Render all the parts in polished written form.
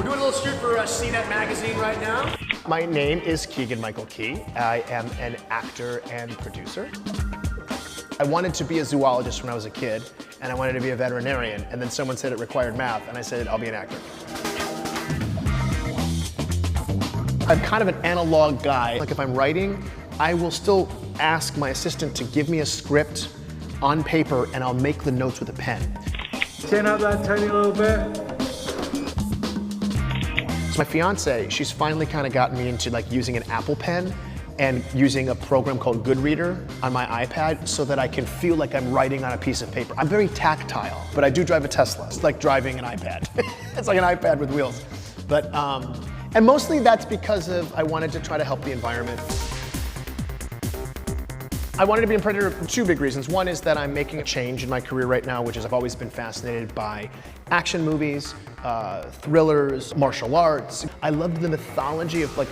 We're doing a little shoot for CNET magazine right now. My name is Keegan-Michael Key. I am an actor and producer. I wanted to be a zoologist when I was a kid, and I wanted to be a veterinarian, and then someone said it required math, and I said, I'll be an actor. I'm kind of an analog guy. Like if I'm writing, I will still ask my assistant to give me a script on paper, and I'll make the notes with a pen. Turn up that tiny little bit. So my fiance, she's finally kind of gotten me into like using an Apple Pen and using a program called Goodreader on my iPad so that I can feel like I'm writing on a piece of paper. I'm very tactile, but I do drive a Tesla. It's like driving an iPad. It's like an iPad with wheels. But, and mostly that's because of I wanted to try to help the environment. I wanted to be in Predator for two big reasons. One is that I'm making a change in my career right now, which is I've always been fascinated by action movies, thrillers, martial arts. I loved the mythology of like,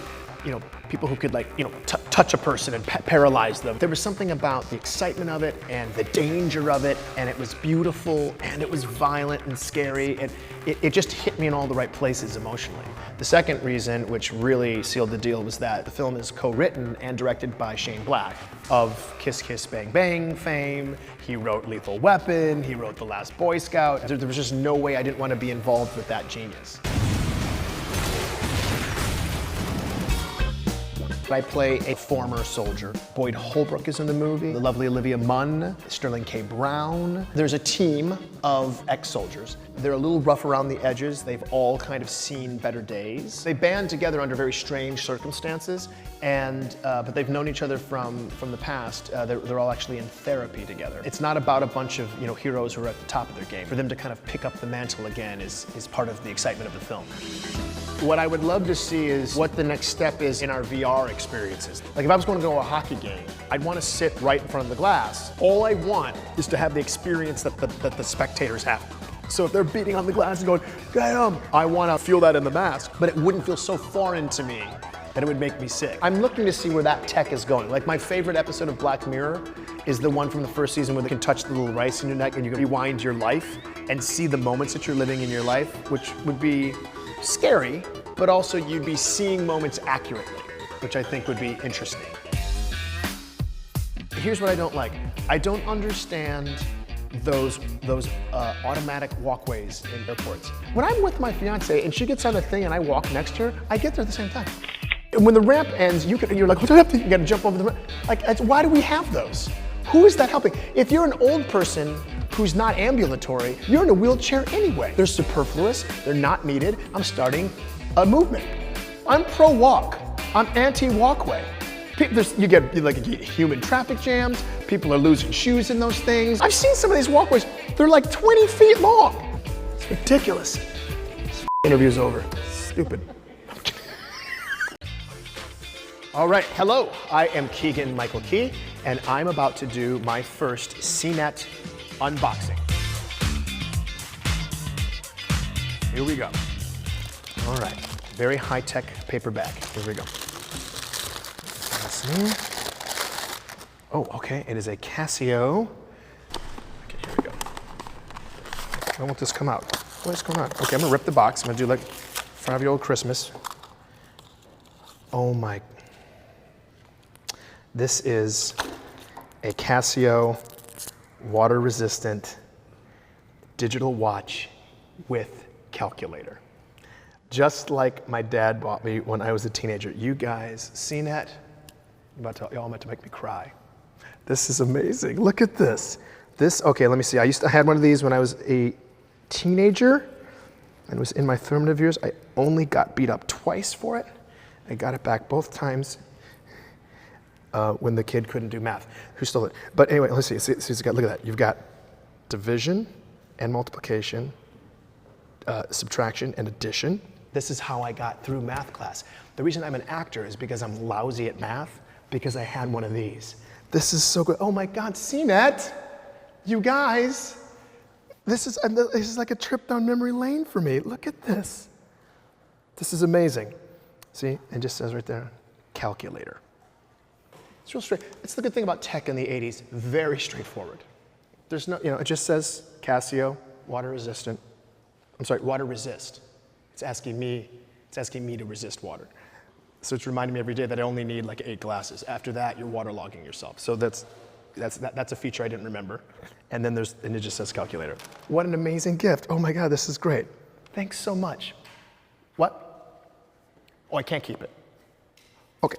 you know, people who could like, you know, touch a person and paralyze them. There was something about the excitement of it and the danger of it, and it was beautiful and it was violent and scary, and it just hit me in all the right places emotionally. The second reason, which really sealed the deal, was that the film is co-written and directed by Shane Black of Kiss Kiss Bang Bang fame. He wrote Lethal Weapon, he wrote The Last Boy Scout. There was just no way I didn't want to be involved with that genius. I play a former soldier. Boyd Holbrook is in the movie, the lovely Olivia Munn, Sterling K. Brown. There's a team of ex-soldiers. They're a little rough around the edges. They've all kind of seen better days. They band together under very strange circumstances, and but they've known each other from the past. They're all actually in therapy together. It's not about a bunch of heroes who are at the top of their game. For them to kind of pick up the mantle again is part of the excitement of the film. What I would love to see is what the next step is in our VR experiences. Like if I was going to go to a hockey game, I'd want to sit right in front of the glass. All I want is to have the experience that the spectators have. So if they're beating on the glass and going, get 'em, I want to feel that in the mask, but it wouldn't feel so foreign to me that it would make me sick. I'm looking to see where that tech is going. Like my favorite episode of Black Mirror is the one from the first season where they can touch the little rice in your neck and you can rewind your life and see the moments that you're living in your life, which would be scary, but also you'd be seeing moments accurately, which I think would be interesting. Here's what I don't like. I don't understand those automatic walkways in airports. When I'm with my fiance and she gets on the thing and I walk next to her, I get there at the same time. And when the ramp ends, you're like, what's happening? You gotta jump over the ramp. Like, why do we have those? Who is that helping? If you're an old person who's not ambulatory, you're in a wheelchair anyway. They're superfluous, they're not needed. I'm starting a movement. I'm pro-walk, I'm anti-walkway. You get human traffic jams, people are losing shoes in those things. I've seen some of these walkways, they're like 20 feet long. It's ridiculous. This interview's over, stupid. All right, hello, I am Keegan-Michael Key, and I'm about to do my first CNET unboxing. Here we go. All right, very high-tech paper bag. Here we go. Let's see. Oh, okay, it is a Casio. Okay, here we go. When will this come out? What is going on? Okay, I'm gonna rip the box. I'm gonna do like 5-year-old Christmas. Oh my. This is a Casio water-resistant digital watch with calculator. Just like my dad bought me when I was a teenager. You guys, CNET, y'all meant to make me cry. This is amazing. Look at this. Okay, let me see. I had one of these when I was a teenager, and it was in my formative years. I only got beat up twice for it. I got it back both times when the kid couldn't do math. Who stole it? But anyway, let's see. Look at that. You've got division and multiplication, subtraction and addition. This is how I got through math class. The reason I'm an actor is because I'm lousy at math, because I had one of these. This is so good. Oh my God, CNET, you guys. This is like a trip down memory lane for me. Look at this. This is amazing. See, it just says right there, calculator. It's real straight. It's the good thing about tech in the 80s, very straightforward. There's no, it just says Casio, water resistant. I'm sorry, water resist. It's asking me to resist water. So it's reminding me every day that I only need like 8 glasses. After that, you're waterlogging yourself. So that's a feature I didn't remember. And then it just says calculator. What an amazing gift. Oh my God, this is great. Thanks so much. What? Oh, I can't keep it. Okay.